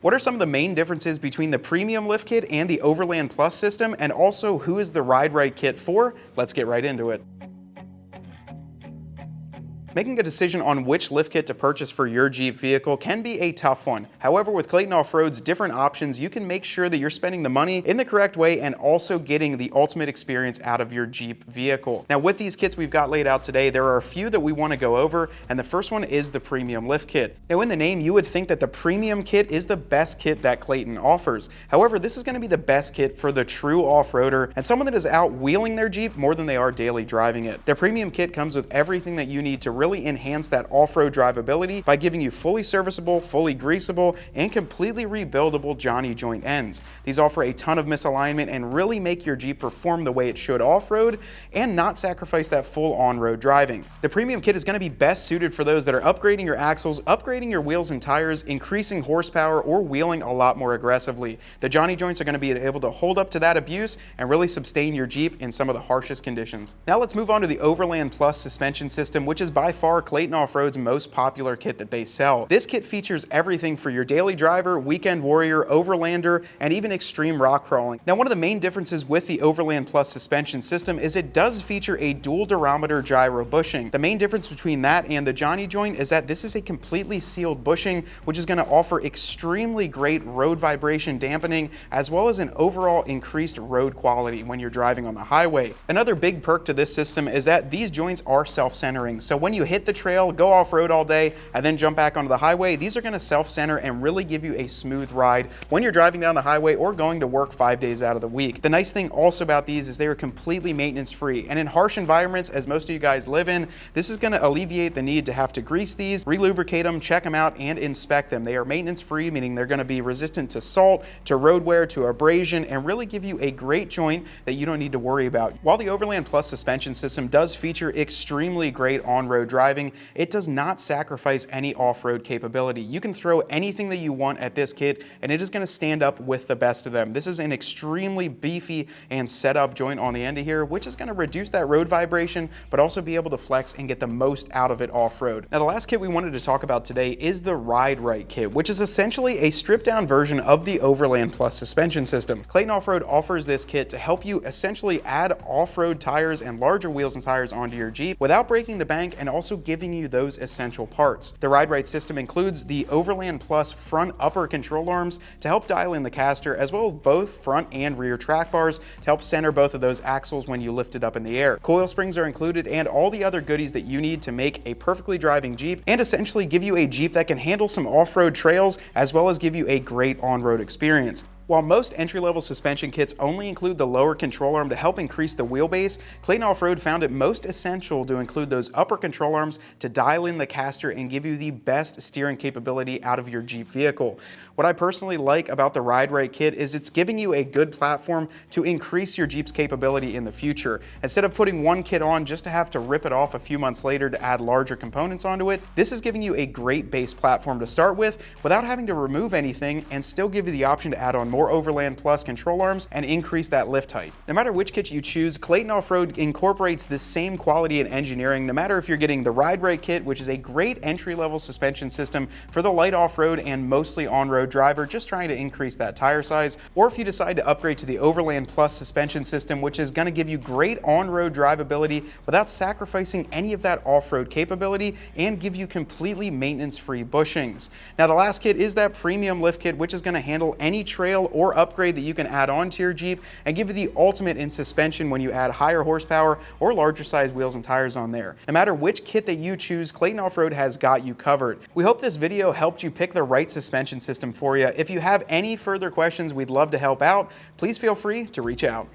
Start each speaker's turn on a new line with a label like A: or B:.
A: What are some of the main differences between the Premium Lift Kit and the Overland Plus system, and also who is the Ride Right kit for? Let's get right into it. Making a decision on which lift kit to purchase for your Jeep vehicle can be a tough one. However, with Clayton Off-Road's different options, you can make sure that you're spending the money in the correct way and also getting the ultimate experience out of your Jeep vehicle. Now, with these kits we've got laid out today, there are a few that we want to go over, and the first one is the Premium Lift Kit. Now, in the name, you would think that the Premium Kit is the best kit that Clayton offers. However, this is going to be the best kit for the true off-roader and someone that is out wheeling their Jeep more than they are daily driving it. The Premium Kit comes with everything that you need to really enhance that off-road drivability by giving you fully serviceable, fully greasable, and completely rebuildable Johnny joint ends. These offer a ton of misalignment and really make your Jeep perform the way it should off-road and not sacrifice that full on-road driving. The Premium Kit is going to be best suited for those that are upgrading your axles, upgrading your wheels and tires, increasing horsepower, or wheeling a lot more aggressively. The Johnny joints are going to be able to hold up to that abuse and really sustain your Jeep in some of the harshest conditions. Now let's move on to the Overland Plus suspension system, which is by far Clayton Off-Road's most popular kit that they sell. This kit features everything for your daily driver, weekend warrior, overlander, and even extreme rock crawling. Now, one of the main differences with the Overland Plus suspension system is it does feature a dual durometer gyro bushing. The main difference between that and the Johnny joint is that this is a completely sealed bushing, which is going to offer extremely great road vibration dampening, as well as an overall increased road quality when you're driving on the highway. Another big perk to this system is that these joints are self-centering. So when you hit the trail, go off-road all day, and then jump back onto the highway, these are going to self-center and really give you a smooth ride when you're driving down the highway or going to work 5 days out of the week. The nice thing also about these is they are completely maintenance-free, and in harsh environments, as most of you guys live in, this is going to alleviate the need to have to grease these, relubricate them, check them out, and inspect them. They are maintenance-free, meaning they're going to be resistant to salt, to road wear, to abrasion, and really give you a great joint that you don't need to worry about. While the Overland Plus suspension system does feature extremely great on-road driving, it does not sacrifice any off-road capability. You can throw anything that you want at this kit, and it is going to stand up with the best of them. This is an extremely beefy and set up joint on the end of here, which is going to reduce that road vibration, but also be able to flex and get the most out of it off-road. Now, the last kit we wanted to talk about today is the Ride Right kit, which is essentially a stripped-down version of the Overland Plus suspension system. Clayton Off-Road offers this kit to help you essentially add off-road tires and larger wheels and tires onto your Jeep without breaking the bank and also giving you those essential parts. The Ride Right system includes the Overland Plus front upper control arms to help dial in the caster, as well as both front and rear track bars to help center both of those axles when you lift it up in the air. Coil springs are included, and all the other goodies that you need to make a perfectly driving Jeep and essentially give you a Jeep that can handle some off-road trails as well as give you a great on-road experience. While most entry-level suspension kits only include the lower control arm to help increase the wheelbase, Clayton Off-Road found it most essential to include those upper control arms to dial in the caster and give you the best steering capability out of your Jeep vehicle. What I personally like about the Ride Right kit is it's giving you a good platform to increase your Jeep's capability in the future. Instead of putting one kit on just to have to rip it off a few months later to add larger components onto it, this is giving you a great base platform to start with without having to remove anything and still give you the option to add on more Overland Plus control arms and increase that lift height. No matter which kit you choose, Clayton Off-Road incorporates the same quality and engineering, no matter if you're getting the Ride Right kit, which is a great entry-level suspension system for the light off-road and mostly on-road driver just trying to increase that tire size, or if you decide to upgrade to the Overland Plus suspension system, which is going to give you great on-road drivability without sacrificing any of that off-road capability and give you completely maintenance-free bushings. Now, the last kit is that Premium Lift Kit, which is going to handle any trail or upgrade that you can add on to your Jeep and give you the ultimate in suspension when you add higher horsepower or larger size wheels and tires on there. No matter which kit that you choose, Clayton Off-Road has got you covered. We hope this video helped you pick the right suspension system for you. If you have any further questions, we'd love to help out. Please feel free to reach out.